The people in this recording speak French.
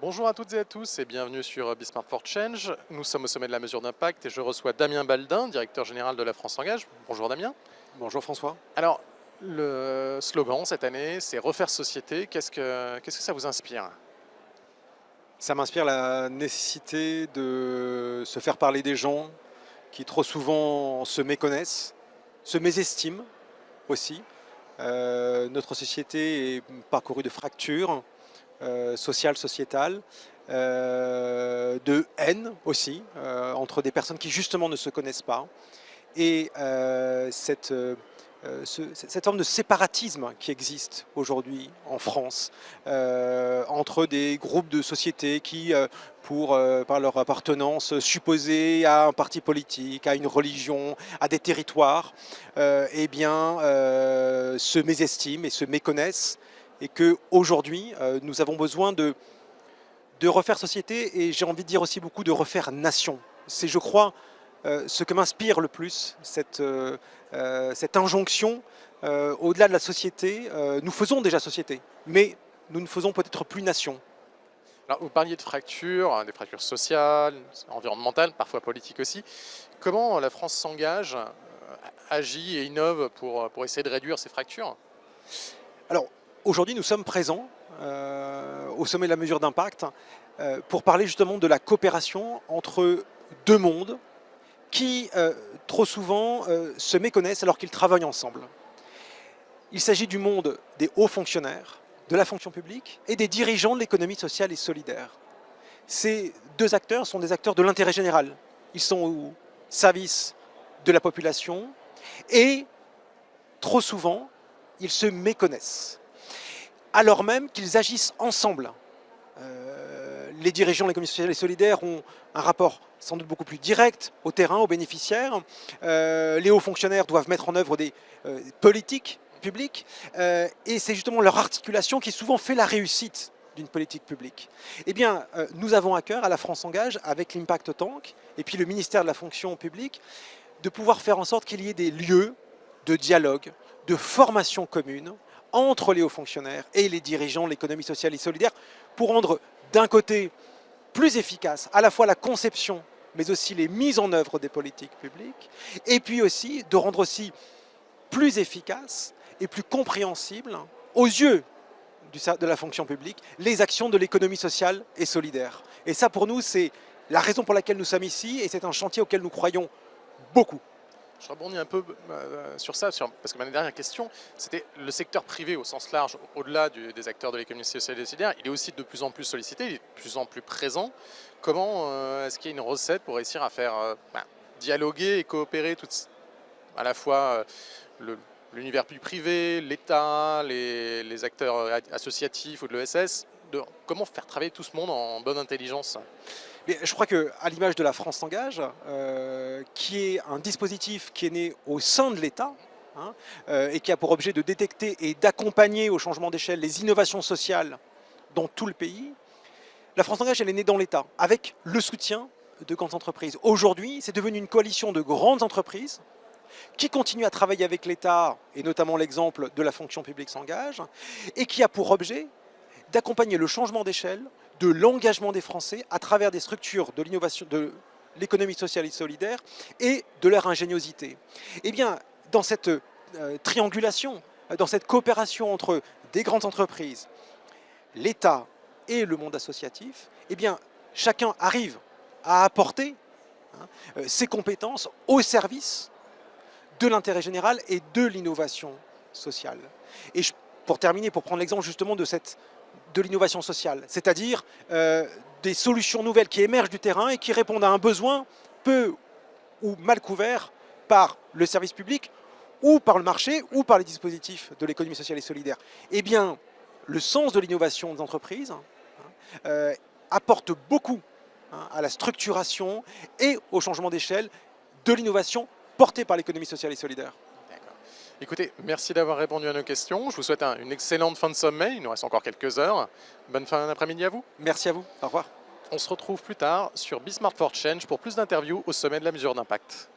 Bonjour à toutes et à tous et bienvenue sur Be Smart for Change. Nous sommes au sommet de la mesure d'impact et je reçois Damien Baldin, directeur général de la France Engage. Bonjour Damien. Bonjour François. Alors, le slogan cette année, c'est Refaire société. Qu'est-ce que ça vous inspire? Ça m'inspire la nécessité de se faire parler des gens qui trop souvent se méconnaissent, se mésestiment aussi. Notre société est parcourue de fractures sociales, sociétales, de haine aussi, entre des personnes qui justement ne se connaissent pas. Et cette forme de séparatisme qui existe aujourd'hui en France entre des groupes de sociétés qui, par leur appartenance supposée à un parti politique, à une religion, à des territoires, se mésestiment et se méconnaissent, et qu'aujourd'hui, nous avons besoin de refaire société, et j'ai envie de dire aussi beaucoup de refaire nation. C'est, je crois, ce que m'inspire le plus, cette injonction, au-delà de la société. Nous faisons déjà société, mais nous ne faisons peut-être plus nation. Alors, vous parliez de fractures, des fractures sociales, environnementales, parfois politiques aussi. Comment la France s'engage, agit et innove pour essayer de réduire ces fractures? Alors, aujourd'hui, nous sommes présents au sommet de la mesure d'impact pour parler justement de la coopération entre deux mondes qui, trop souvent, se méconnaissent alors qu'ils travaillent ensemble. Il s'agit du monde des hauts fonctionnaires, de la fonction publique et des dirigeants de l'économie sociale et solidaire. Ces deux acteurs sont des acteurs de l'intérêt général. Ils sont au service de la population et, trop souvent, ils se méconnaissent, alors même qu'ils agissent ensemble. Les dirigeants de l'économie sociale et solidaire ont un rapport sans doute beaucoup plus direct au terrain, aux bénéficiaires. Les hauts fonctionnaires doivent mettre en œuvre des politiques publiques et c'est justement leur articulation qui souvent fait la réussite d'une politique publique. Eh bien, nous avons à cœur, à la France Engage, avec l'Impact Tank et puis le ministère de la fonction publique, de pouvoir faire en sorte qu'il y ait des lieux de dialogue, de formation commune entre les hauts fonctionnaires et les dirigeants de l'économie sociale et solidaire pour rendre d'un côté plus efficace à la fois la conception mais aussi les mises en œuvre des politiques publiques, et puis aussi de rendre aussi plus efficace et plus compréhensible aux yeux de la fonction publique les actions de l'économie sociale et solidaire. Et ça pour nous c'est la raison pour laquelle nous sommes ici et c'est un chantier auquel nous croyons beaucoup. Je rebondis un peu sur ça, parce que ma dernière question, c'était le secteur privé au sens large, au-delà des acteurs de l'économie sociale et solidaire, il est aussi de plus en plus sollicité, il est de plus en plus présent. Comment est-ce qu'il y a une recette pour réussir à faire dialoguer et coopérer à la fois l'univers plus privé, l'État, les acteurs associatifs ou de l'ESS, comment faire travailler tout ce monde en bonne intelligence? Mais je crois qu'à l'image de la France Engage, qui est un dispositif qui est né au sein de l'État, et qui a pour objet de détecter et d'accompagner au changement d'échelle les innovations sociales dans tout le pays, la France Engage, elle est née dans l'État, avec le soutien de grandes entreprises. Aujourd'hui, c'est devenu une coalition de grandes entreprises qui continuent à travailler avec l'État, et notamment l'exemple de la fonction publique s'engage, et qui a pour objet d'accompagner le changement d'échelle, de l'engagement des Français à travers des structures de l'innovation, de l'économie sociale et solidaire et de leur ingéniosité. Eh bien, dans cette triangulation, dans cette coopération entre des grandes entreprises, l'État et le monde associatif, eh bien, chacun arrive à apporter ses compétences au service de l'intérêt général et de l'innovation sociale. Et pour terminer, pour prendre l'exemple justement de l'innovation sociale, c'est-à-dire des solutions nouvelles qui émergent du terrain et qui répondent à un besoin peu ou mal couvert par le service public ou par le marché ou par les dispositifs de l'économie sociale et solidaire. Eh bien, le sens de l'innovation des entreprises apporte beaucoup à la structuration et au changement d'échelle de l'innovation portée par l'économie sociale et solidaire. Écoutez, merci d'avoir répondu à nos questions. Je vous souhaite une excellente fin de sommet. Il nous reste encore quelques heures. Bonne fin d'après-midi à vous. Merci à vous. Au revoir. On se retrouve plus tard sur Be Smart for Change pour plus d'interviews au sommet de la mesure d'impact.